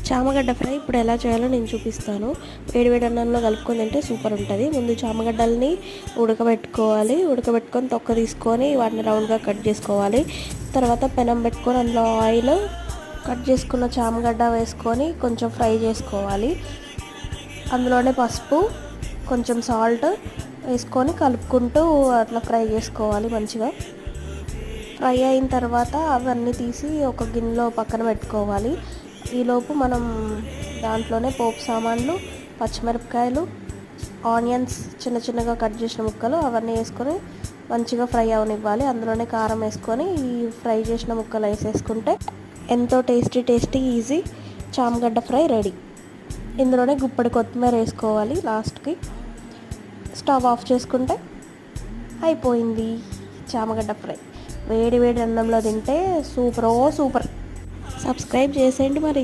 చామగడ్డ fry ఇప్పుడు ఎలా చేయాలో నేను చూపిస్తాను. వేడివేడి అన్నంలో కలుపుకొని తింటే సూపర్ ఉంటుంది. ముందు చామగడ్డల్ని ఉడకబెట్టుకొని తొక్క తీసుకొని వాటిని రౌండ్గా కట్ చేసుకోవాలి. తర్వాత పెనం పెట్టుకొని అందులో ఆయిల్, కట్ చేసుకున్న చామగడ్డ వేసుకొని కొంచెం ఫ్రై చేసుకోవాలి. అందులోనే పసుపు, కొంచెం సాల్ట్ వేసుకొని కలుపుకుంటూ అట్లా ఫ్రై చేసుకోవాలి. మంచిగా ఫ్రై అయిన తర్వాత అవన్నీ తీసి ఒక గిన్నెలో పక్కన పెట్టుకోవాలి. ఈలోపు మనం దాంట్లోనే పోపు సామాన్లు, పచ్చిమిరపకాయలు, ఆనియన్స్ చిన్న చిన్నగా కట్ చేసిన ముక్కలు అవన్నీ వేసుకొని మంచిగా ఫ్రై అవనివ్వాలి. అందులోనే కారం వేసుకొని ఈ ఫ్రై చేసిన ముక్కలు వేసేసుకుంటే ఎంతో టేస్టీ ఈజీ చామగడ్డ ఫ్రై రెడీ. ఇందులోనే గుప్పడి కొత్తిమీర వేసుకోవాలి లాస్ట్కి. స్టవ్ ఆఫ్ చేసుకుంటే అయిపోయింది చామగడ్డ ఫ్రై. వేడి వేడి అన్నంలో తింటే సూపర్. సబ్స్క్రైబ్ చేసేయండి మరి.